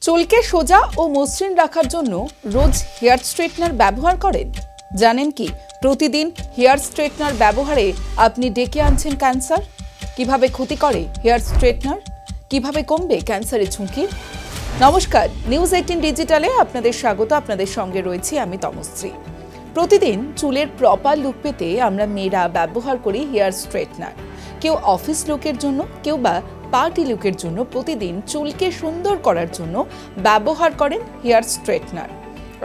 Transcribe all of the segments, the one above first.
চুলকে সোজা ও মসৃণ রাখার জন্য রোজ হেয়ার স্ট্রেটনার ব্যবহার করেন? জানেন কি প্রতিদিন হেয়ার স্ট্রেটনার ব্যবহারে আপনি ডেকে আনছেন ক্যান্সার? কিভাবে ক্ষতি করে হেয়ার স্ট্রেটনার? কিভাবে কমবে ক্যান্সারের ঝুঁকি? নমস্কার, নিউজ 18 ডিজিটালে আপনাদের স্বাগত। আপনাদের সঙ্গে রয়েছি আমি তমশ্রী। প্রতিদিন চুলের প্রপার লুক পেতে আমরা মেয়েরা ব্যবহার করি হেয়ার স্ট্রেটনার। কেউ অফিস লুকের জন্য, কেউ বা পার্টি লুকের জন্য প্রতিদিন চুলকে সুন্দর করার জন্য ব্যবহার করেন হেয়ার স্ট্রেটনার।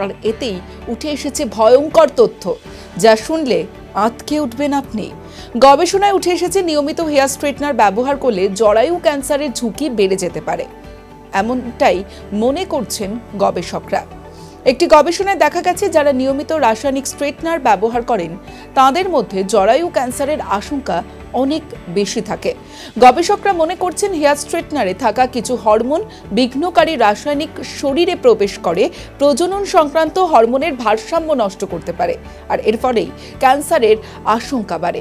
আর এতেই উঠে এসেছে ভয়ঙ্কর তথ্য, যা শুনলে আঁতকে উঠবেন আপনি। গবেষণায় উঠে এসেছে নিয়মিত হেয়ার স্ট্রেটনার ব্যবহার করলে জরায়ু ক্যান্সারের ঝুঁকি বেড়ে যেতে পারে, এমনটাই মনে করছেন গবেষকরা। একটি গবেষণায় দেখা গেছে যারা নিয়মিত রাসায়নিক স্ট্রেটনার ব্যবহার করেন তাদের মধ্যে জরায়ু ক্যান্সারের আশঙ্কা অনেক বেশি থাকে। গবেষকরা মনে করছেন হেয়ার স্ট্রেটনারে থাকা কিছু হরমোন বিঘ্নকারী রাসায়নিক শরীরে প্রবেশ করে প্রজনন সংক্রান্ত হরমোনের ভারসাম্য নষ্ট করতে পারে, আর এর ফলেই ক্যান্সারের আশঙ্কা বাড়ে।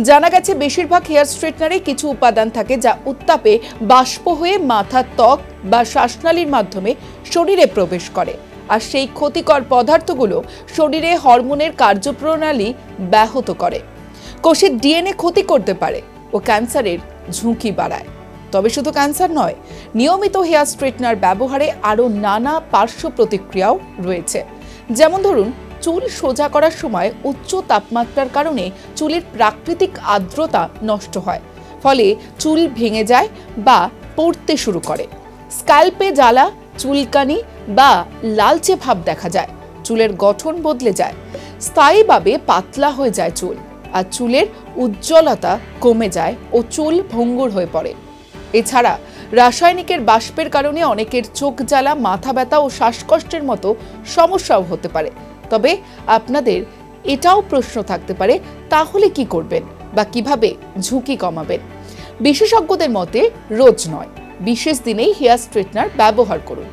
জানা গেছে বেশিরভাগ হেয়ার স্ট্রেটনারে কিছু উপাদান থাকে যা উত্তাপে বাষ্প হয়ে মাথার ত্বক বা শ্বাসনালীর মাধ্যমে শরীরে প্রবেশ করে, আর সেই ক্ষতিকর পদার্থগুলো শরীরে হরমোনের কার্যপ্রণালী ব্যাহত করে, কোষের ডিএনএ ক্ষতি করতে পারে ও ক্যান্সারের ঝুঁকি বাড়ায়। তবে শুধু ক্যান্সার নয়, নিয়মিত হেয়ার স্ট্রেটনার ব্যবহারে আরও নানা পার্শ্ব প্রতিক্রিয়াও রয়েছে। যেমন ধরুন, চুল সোজা করার সময় উচ্চ তাপমাত্রার কারণে চুলের প্রাকৃতিক আর্দ্রতা নষ্ট হয়, ফলে চুল ভেঙে যায় বা পড়তে শুরু করে। স্ক্যাল্পে জ্বালা, চুলকানি বা লালচে ভাব দেখা যায়। চুলের গঠন বদলে যায়, স্থায়ীভাবে পাতলা হয়ে যায় চুল, আর চুলের উজ্জ্বলতা কমে যায় ও চুল ভঙ্গুর হয়ে পড়ে। এছাড়া রাসায়নিকের বাষ্পের কারণে অনেকের চোখ জ্বালা, মাথা ব্যথা ও শ্বাসকষ্টের মতো সমস্যাও হতে পারে। তবে আপনাদের এটাও প্রশ্ন থাকতে পারে, তাহলে কি করবেন বা কিভাবে ঝুঁকি কমাবেন? বিশেষজ্ঞদের মতে রোজ নয়, বিশেষ দিনেই হেয়ার স্ট্রেটনার ব্যবহার করুন।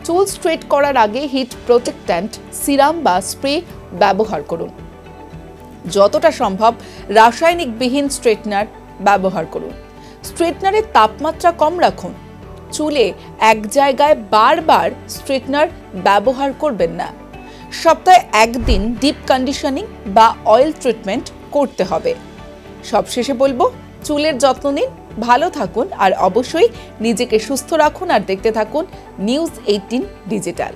চুল স্ট্রেট করার আগে হিট প্রোটেক্ট্যান্ট সিরাম বা স্প্রে ব্যবহার করুন। যতটা সম্ভব রাসায়নিকবিহীন স্ট্রেটনার ব্যবহার করুন। স্ট্রেটনারের তাপমাত্রা কম রাখুন। চুলে এক জায়গায় বারবার স্ট্রেটনার ব্যবহার করবেন না। সপ্তাহে একদিন ডিপ কন্ডিশনিং বা অয়েল ট্রিটমেন্ট করতে হবে। সবশেষে বলবো, চুলের যত্ন নিন, ভালো থাকুন, আর অবশ্যই নিজেকে সুস্থ রাখুন। আর দেখতে থাকুন নিউজ 18 ডিজিটাল।